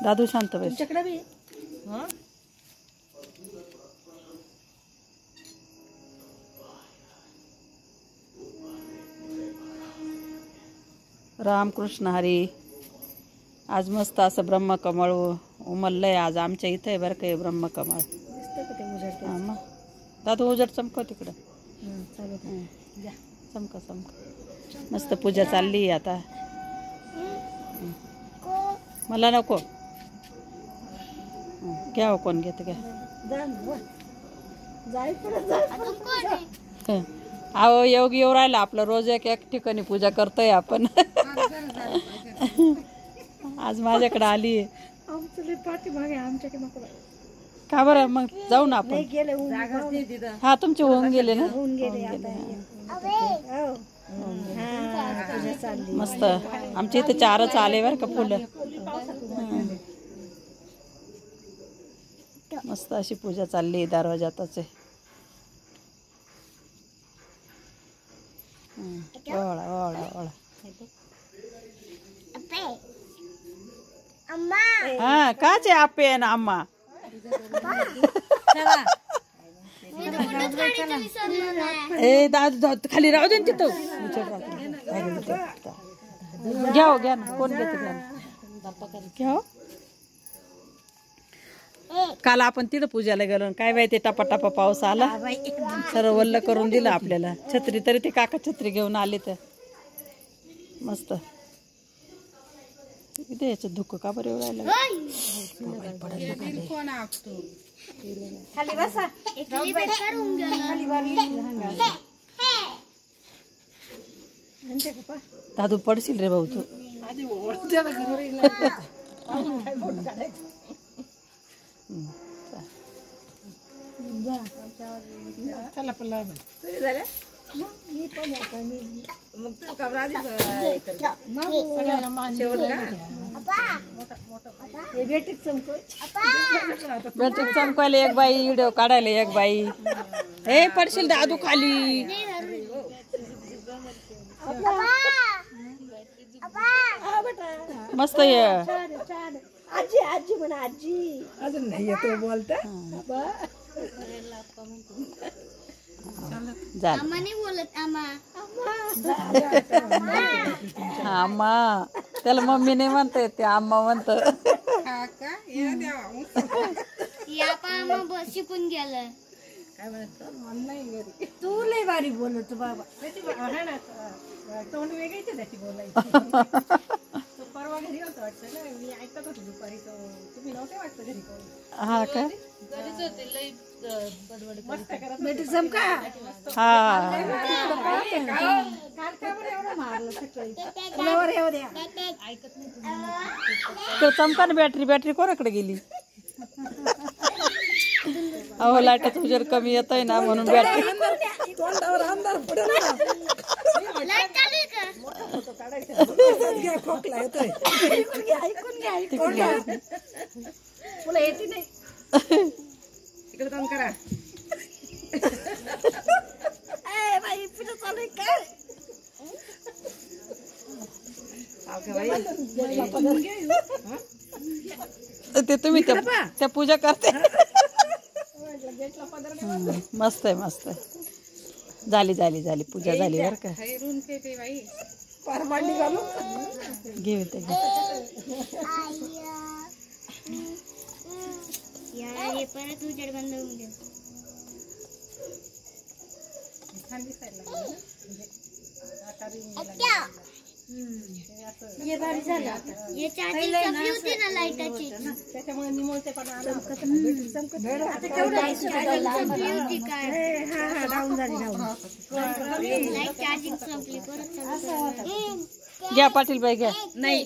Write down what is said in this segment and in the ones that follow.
दादू शांत बस. तुमच्याकडे बी रामकृष्ण हरी. आज मस्त असं ब्रह्मकमळ उमललंय. आज आमच्या इथं आहे बरं का हे ब्रह्मकमळ. दिसतंय का ते उजेडते? हा मग दादू उजेड चमकव तिकडं. चालू द्या. चमका चमका. मस्त पूजा चालली आता. मला नको. घ्या हो, कोण घेते घ्या. अहो योग येऊ राहिला आपलं. रोज एक एक ठिकाणी पूजा करतोय आपण. आज माझ्याकडे आली आहे. का बरं मग जाऊ ना आपण. हा तुमचे होऊन गेले ना. मस्त आमच्या इथे 4च आले बरं का फुलं. मस्त अशी पूजा चालली आहे दरवाजातच आहे. ओळा ओळा ओळा. हा काच आहे आपे ना अम्मा. ए दादू खाली राहू दे तिथं. घ्या हो, घ्या ना. कोण घेते घ्या हो. काल आपण तिथं पूजाला गेलो. काय माहिती टपा पाऊस आला. सर्व वल्ल करून दिलं आपल्याला. छत्री तरी ते काका छत्री घेऊन आले तर मस्त. इथे याच्यात धुक का बरं येऊ राहिलं. दादू पडशील रे भाऊ तू. बेटिक चमकायला एक बाई, व्हिडिओ काढायला एक बाई. हे पडशील दादू खाली. मस्त आहे. आजी आजी म्हणा आजी. अजून नाही येतो बोलता. आम्मा त्याला मम्मी नाही म्हणता ते आम्मा म्हणत. शिकून गेलं. तू लय भारी बोलत बाबा. तोंड वेगळीच त्याची बोलायची. परवा घरी होतं वाटतं ना. मी ऐकत होते दुपारी. तुम्ही नव्हते वाटतं घरी. हा का. बेटी चमका. हा चमका ना. बॅटरी कोणाकडे गेली. अहो लाईटाचा उजेड कमी येतोय ना म्हणून बॅटरी. तोंडावर अंधार पडेल ना. खोकला येतोय. ऐकून घ्या. तुला येते नाही. इकडे काम करा. बाई पुढे चालू आहे काय. ते तुम्ही त्या पूजा करते. मस्त आहे मस्त आहे. झाली पूजा झाली बरं का. घेऊ ते परत उजेड बंद होऊन गेलं. हे भारी झालं. हे चार्जिंग संपली होती ना लाईटाची. त्याच्यामुळे निमोळते पण आला. आता केवढं संपली होती काय. डाऊन झाली. लाईट चार्जिंग संपली. परत घ्या पाटील बाई घ्या. नाही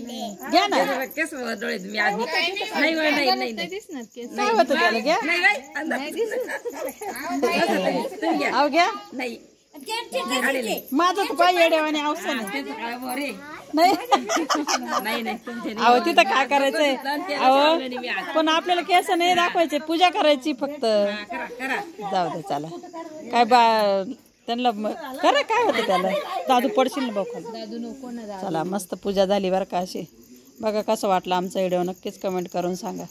घ्या ना. केस डोळे तुम्ही आधी. नाही दिसणार केस. काय होतं त्याला. घ्या अहो घ्या. नाही माझं तर पाय येड्यावाने अवसर नाही. अहो तिथं काय करायचंय. अहो पण आपल्याला केस नाही दाखवायचे. पूजा करायची फक्त. जाऊ दे चला. काय त्यांना करा. काय होतं त्याला. दादू पडशील ना भाऊ. चला मस्त पूजा झाली बरं का. अशी बघा कसं वाटलं आमचा व्हिडिओ, नक्कीच कमेंट करून सांगा.